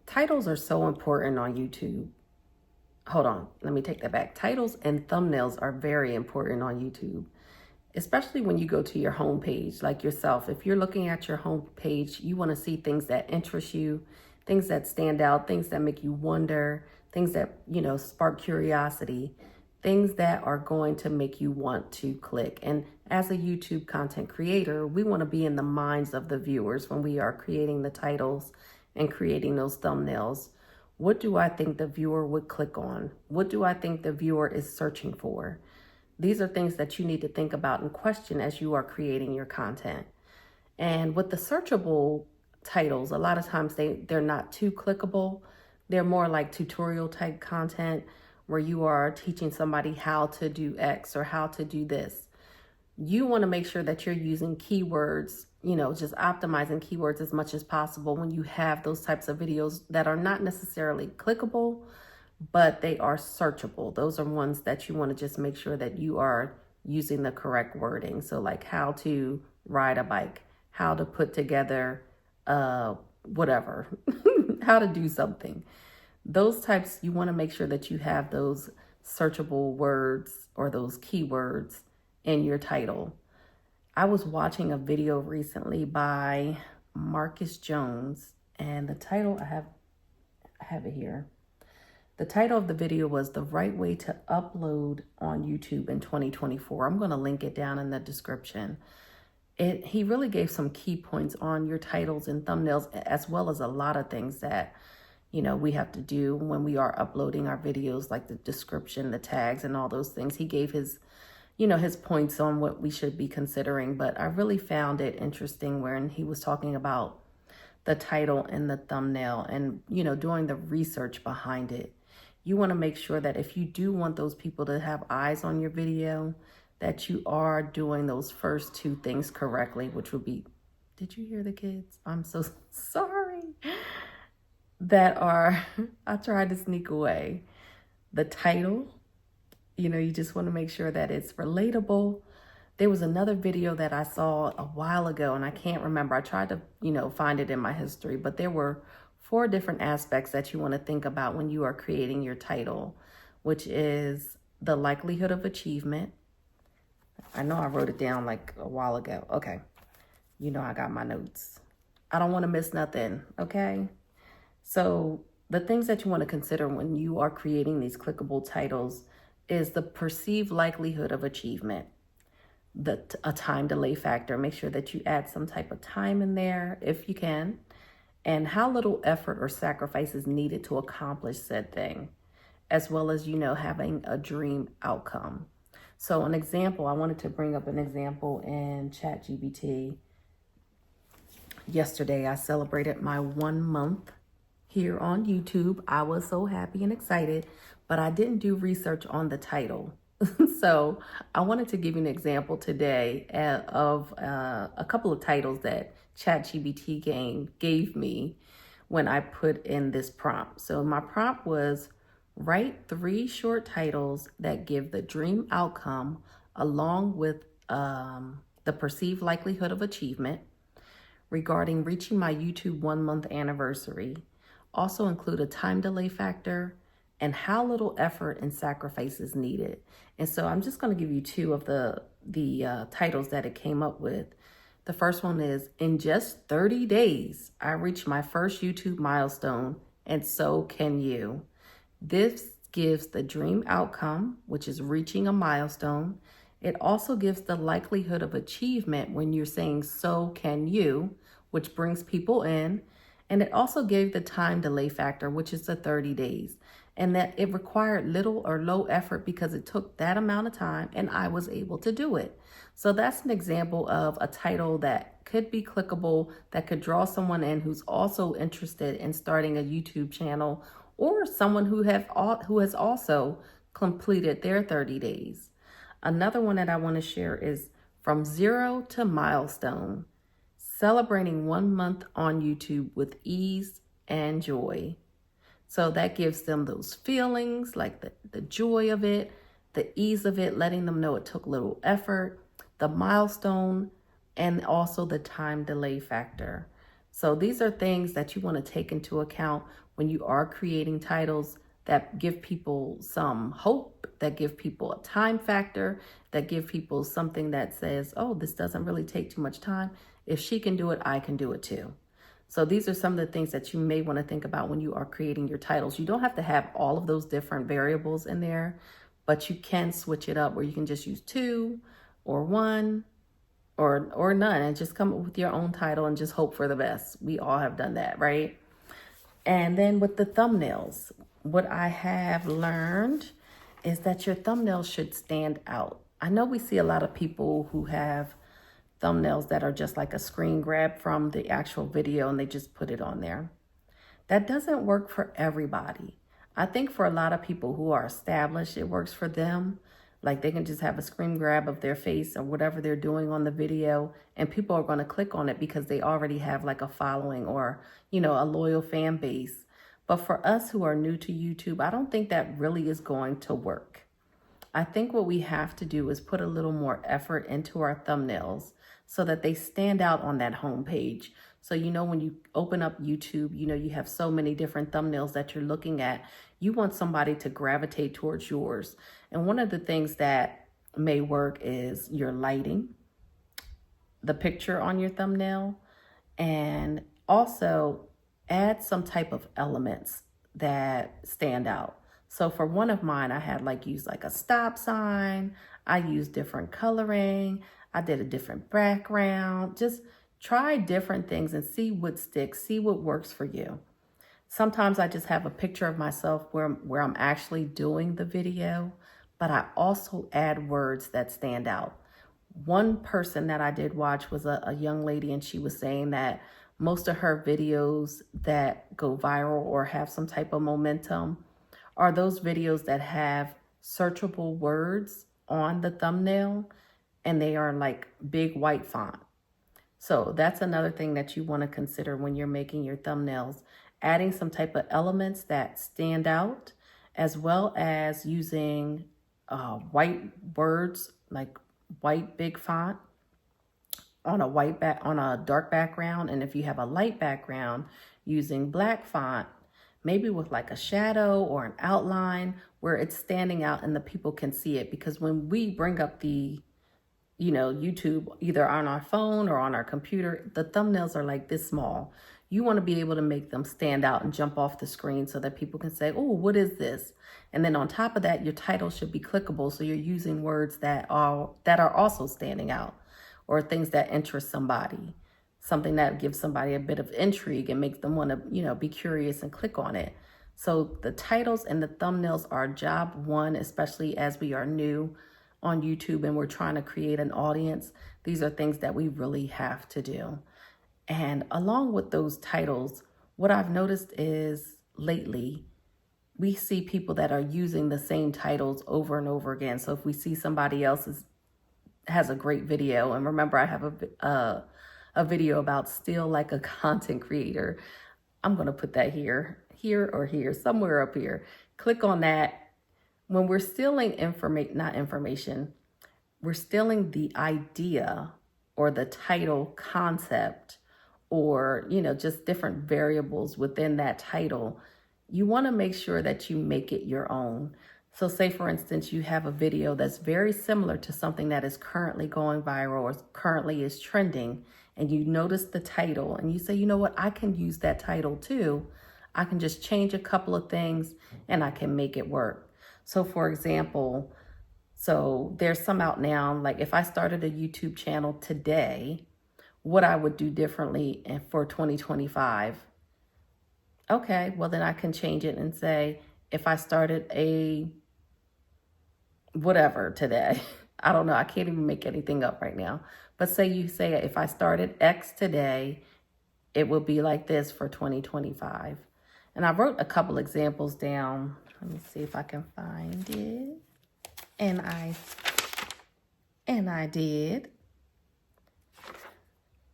Titles are so important on YouTube. Hold on, let me take that back. Titles and thumbnails are very important on YouTube, especially when you go to your homepage, like yourself. If you're looking at your homepage, you want to see things that interest you, things that stand out, things that make you wonder, things that, spark curiosity, things that are going to make you want to click. And as a YouTube content creator, we want to be in the minds of the viewers when we are creating the titles and creating those thumbnails. What do I think the viewer would click on? What do I think the viewer is searching for? These are things that you need to think about and question as you are creating your content. And with the searchable titles, a lot of times they're not too clickable. They're more like tutorial type content where you are teaching somebody how to do X or how to do this. You want to make sure that you're using keywords, just optimizing keywords as much as possible when you have those types of videos that are not necessarily clickable, but they are searchable. Those are ones that you want to just make sure that you are using the correct wording. So like how to ride a bike, how to put together whatever, how to do something. Those types, you want to make sure that you have those searchable words or those keywords in your title. I was watching a video recently by Marcus Jones, and the title, I have it here. The title of the video was The Right Way to Upload on YouTube in 2024. I'm going to link it down in the description. He really gave some key points on your titles and thumbnails, as well as a lot of things that, we have to do when we are uploading our videos, like the description, the tags, and all those things. He gave his points on what we should be considering, but I really found it interesting when he was talking about the title and the thumbnail and, doing the research behind it. You want to make sure that if you do want those people to have eyes on your video, that you are doing those first two things correctly, which would be, did you hear the kids? I'm so sorry. I tried to sneak away. The title, you just want to make sure that it's relatable. There was another video that I saw a while ago, and I can't remember. I tried to, find it in my history, but there were 4 different aspects that you want to think about when you are creating your title, which is the likelihood of achievement. I know I wrote it down like a while ago. Okay. I got my notes. I don't want to miss nothing. Okay. So the things that you want to consider when you are creating these clickable titles is the perceived likelihood of achievement, a time delay factor. Make sure that you add some type of time in there if you can, and how little effort or sacrifice is needed to accomplish said thing, as well as, having a dream outcome. So an example, I wanted to bring up an example in ChatGPT. Yesterday, I celebrated my 1 month here on YouTube. I was so happy and excited, but I didn't do research on the title. So I wanted to give you an example today of a couple of titles that ChatGPT gave me when I put in this prompt. So my prompt was, write 3 short titles that give the dream outcome along with the perceived likelihood of achievement regarding reaching my YouTube 1 month anniversary. Also include a time delay factor and how little effort and sacrifice is needed. And so I'm just going to give you 2 of the titles that it came up with. The first one is, in just 30 days, I reached my first YouTube milestone, and so can you. This gives the dream outcome, which is reaching a milestone. It also gives the likelihood of achievement when you're saying, so can you, which brings people in. And it also gave the time delay factor, which is the 30 days. And that it required little or low effort because it took that amount of time and I was able to do it. So that's an example of a title that could be clickable, that could draw someone in who's also interested in starting a YouTube channel, or someone who has also completed their 30 days. Another one that I want to share is from zero to milestone, celebrating 1 month on YouTube with ease and joy. So that gives them those feelings, like the joy of it, the ease of it, letting them know it took little effort, the milestone, and also the time delay factor. So these are things that you want to take into account when you are creating titles that give people some hope, that give people a time factor, that give people something that says, oh, this doesn't really take too much time. If she can do it, I can do it too. So these are some of the things that you may want to think about when you are creating your titles. You don't have to have all of those different variables in there, but you can switch it up where you can just use 2 or 1 or none and just come up with your own title and just hope for the best. We all have done that, right? And then with the thumbnails, what I have learned is that your thumbnails should stand out. I know we see a lot of people who have thumbnails that are just like a screen grab from the actual video and they just put it on there. That doesn't work for everybody. I think for a lot of people who are established, it works for them. Like they can just have a screen grab of their face or whatever they're doing on the video, and people are going to click on it because they already have like a following or, you know, a loyal fan base. But for us who are new to YouTube, I don't think that really is going to work. I think what we have to do is put a little more effort into our thumbnails so that they stand out on that homepage. So, you know, when you open up YouTube, you know, you have so many different thumbnails that you're looking at. You want somebody to gravitate towards yours. And one of the things that may work is your lighting, the picture on your thumbnail, and also add some type of elements that stand out. So for one of mine, I had used like a stop sign. I used different coloring. I did a different background. Just try different things and see what sticks, see what works for you. Sometimes I just have a picture of myself where I'm actually doing the video, but I also add words that stand out. One person that I did watch was a young lady, and she was saying that most of her videos that go viral or have some type of momentum are those videos that have searchable words on the thumbnail, and they are like big white font. So that's another thing that you want to consider when you're making your thumbnails, adding some type of elements that stand out, as well as using white words, like white big font on a dark background. And if you have a light background, using black font, maybe with like a shadow or an outline where it's standing out and the people can see it. Because when we bring up the YouTube, either on our phone or on our computer, the thumbnails are like this small. You want to be able to make them stand out and jump off the screen so that people can say, oh, what is this? And then on top of that, your title should be clickable. So you're using words that are also standing out, or things that interest somebody, something that gives somebody a bit of intrigue and makes them want to, be curious and click on it. So the titles and the thumbnails are job one, especially as we are new on YouTube and we're trying to create an audience. These are things that we really have to do. And along with those titles, what I've noticed is lately, we see people that are using the same titles over and over again. So if we see somebody else has a great video, and remember I have a video about still like a content creator. I'm going to put that here or here, somewhere up here. Click on that. When we're stealing we're stealing the idea or the title concept, or, just different variables within that title. You want to make sure that you make it your own. So say, for instance, you have a video that's very similar to something that is currently going viral or currently is trending, and you notice the title and you say, you know what, I can use that title too. I can just change a couple of things and I can make it work. So for example, there's some out now, like if I started a YouTube channel today, what I would do differently for 2025. Okay, well then I can change it and say, if I started a whatever today, I don't know, I can't even make anything up right now. But say if I started X today, it will be like this for 2025. And I wrote a couple examples down. Let me see if I can find it. And I did.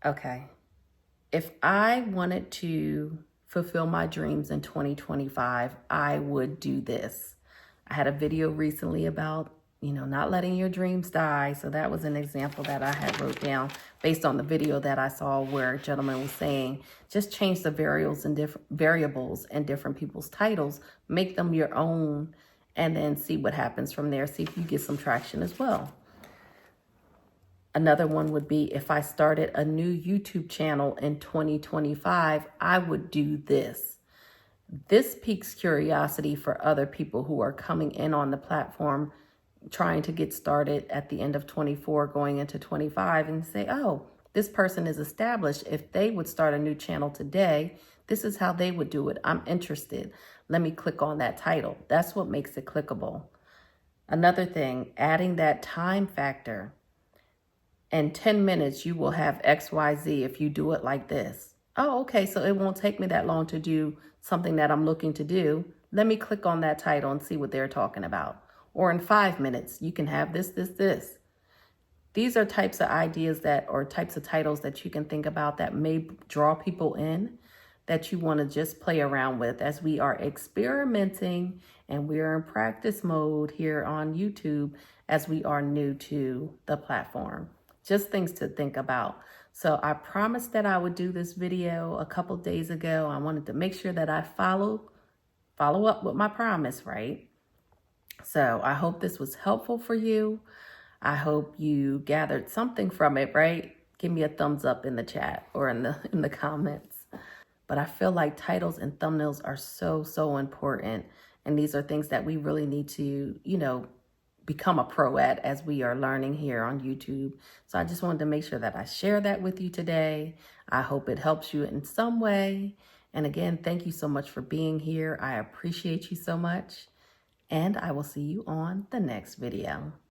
Okay. If I wanted to fulfill my dreams in 2025, I would do this. I had a video recently about, not letting your dreams die. So that was an example that I had wrote down based on the video that I saw where a gentleman was saying, just change the variables and different people's titles, make them your own, and then see what happens from there. See if you get some traction as well. Another one would be, if I started a new YouTube channel in 2025, I would do this. This piques curiosity for other people who are coming in on the platform, trying to get started at the end of 24, going into 25, and say, oh, this person is established. If they would start a new channel today, this is how they would do it. I'm interested. Let me click on that title. That's what makes it clickable. Another thing, adding that time factor. In 10 minutes, you will have XYZ if you do it like this. Oh, okay, so it won't take me that long to do something that I'm looking to do. Let me click on that title and see what they're talking about. Or in 5 minutes, you can have this, this, this. These are types of ideas or types of titles that you can think about that may draw people in, that you want to just play around with as we are experimenting and we're in practice mode here on YouTube as we are new to the platform. Just things to think about. So I promised that I would do this video a couple days ago. I wanted to make sure that I follow up with my promise, right? So I hope this was helpful for you. I hope you gathered something from it, right? Give me a thumbs up in the chat or in the comments. But I feel like titles and thumbnails are so important. And these are things that we really need to, become a pro at as we are learning here on YouTube. So I just wanted to make sure that I share that with you today. I hope it helps you in some way. And again, thank you so much for being here. I appreciate you so much. And I will see you on the next video.